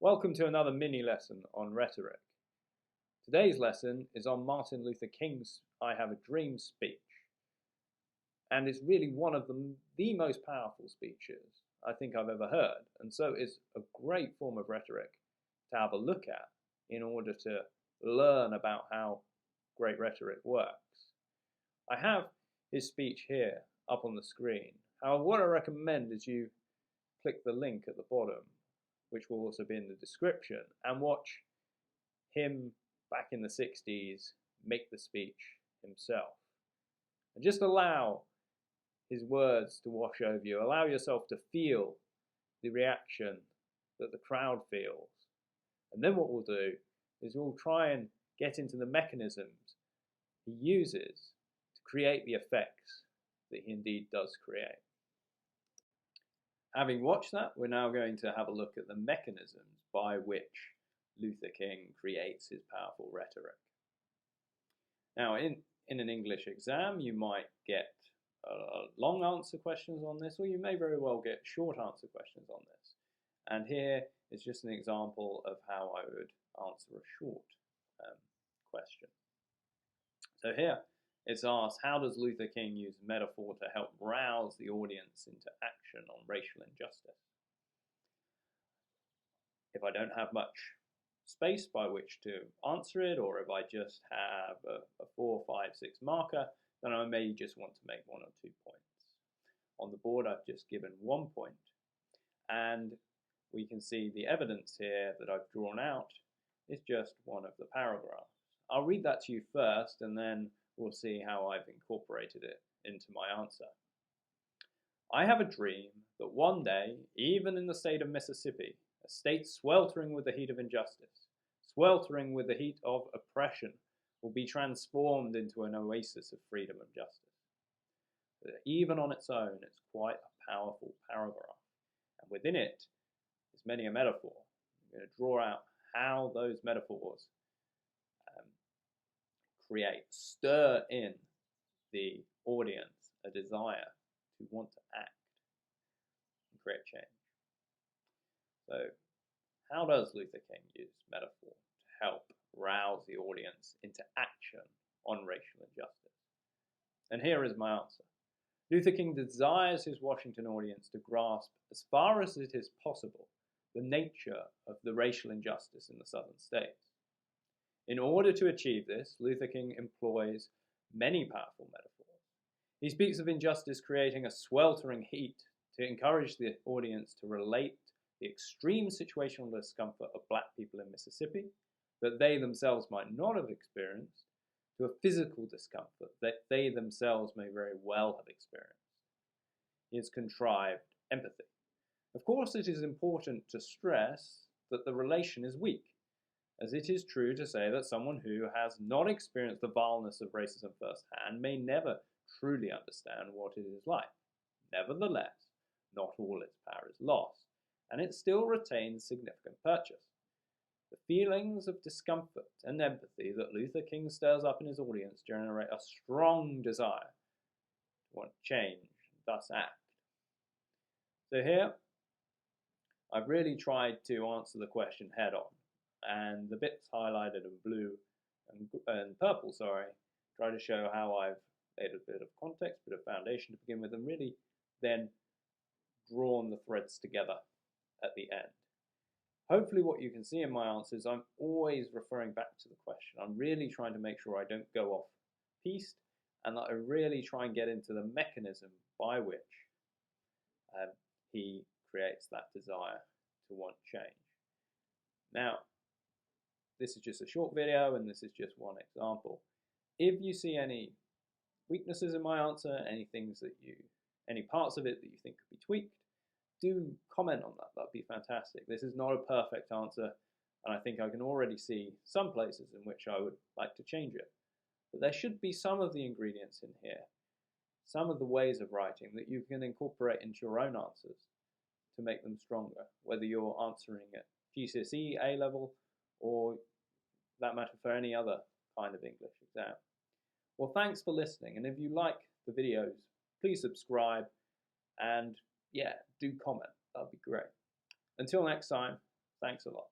Welcome to another mini lesson on rhetoric. Today's lesson is on Martin Luther King's I Have a Dream speech. And it's really one of the most powerful speeches I think I've ever heard. And so it's a great form of rhetoric to have a look at in order to learn about how great rhetoric works. I have his speech here up on the screen. However, what I recommend is you click the link at the bottom, which will also be in the description, and watch him back in the 60s make the speech himself. And just allow his words to wash over you. Allow yourself to feel the reaction that the crowd feels. And then what we'll do is we'll try and get into the mechanisms he uses to create the effects that he indeed does create. Having watched that, we're now going to have a look at the mechanisms by which Luther King creates his powerful rhetoric. Now, in an English exam, you might get long answer questions on this, or you may very well get short answer questions on this. And here is just an example of how I would answer a short question. So here, it's asked, how does Luther King use metaphor to help rouse the audience into action on racial injustice? If I don't have much space by which to answer it, or if I just have a 4, 5, 6 marker, then I may just want to make 1 or 2 points. On the board, I've just given 1 point, and we can see the evidence here that I've drawn out is just one of the paragraphs. I'll read that to you first, and then we'll see how I've incorporated it into my answer. I have a dream that one day, even in the state of Mississippi, a state sweltering with the heat of injustice, sweltering with the heat of oppression, will be transformed into an oasis of freedom and justice. Even on its own, it's quite a powerful paragraph. And within it is many a metaphor. I'm going to draw out how those metaphors stir in the audience a desire to want to act and create change. So, how does Luther King use metaphor to help rouse the audience into action on racial injustice? And here is my answer. Luther King desires his Washington audience to grasp, as far as it is possible, the nature of the racial injustice in the southern states. In order to achieve this, Luther King employs many powerful metaphors. He speaks of injustice creating a sweltering heat to encourage the audience to relate the extreme situational discomfort of black people in Mississippi that they themselves might not have experienced to a physical discomfort that they themselves may very well have experienced. He has contrived empathy. Of course, it is important to stress that the relation is weak, as it is true to say that someone who has not experienced the vileness of racism firsthand may never truly understand what it is like. Nevertheless, not all its power is lost, and it still retains significant purchase. The feelings of discomfort and empathy that Luther King stirs up in his audience generate a strong desire to want to change and thus act. So here, I've really tried to answer the question head on. And the bits highlighted in blue and purple, try to show how I've laid a bit of context, bit of foundation to begin with, and really then drawn the threads together at the end. Hopefully what you can see in my answers, I'm always referring back to the question. I'm really trying to make sure I don't go off piste, and that I really try and get into the mechanism by which he creates that desire to want change. Now, this is just a short video, and this is just one example. If you see any weaknesses in my answer, any parts of it that you think could be tweaked, do comment on that. That'd be fantastic. This is not a perfect answer, and I think I can already see some places in which I would like to change it. But there should be some of the ingredients in here, some of the ways of writing that you can incorporate into your own answers to make them stronger, whether you're answering at GCSE, A-Level, or that matter for any other kind of English exam. Well, thanks for listening, and if you like the videos, please subscribe, and yeah, do comment. That'd be great. Until next time, Thanks a lot.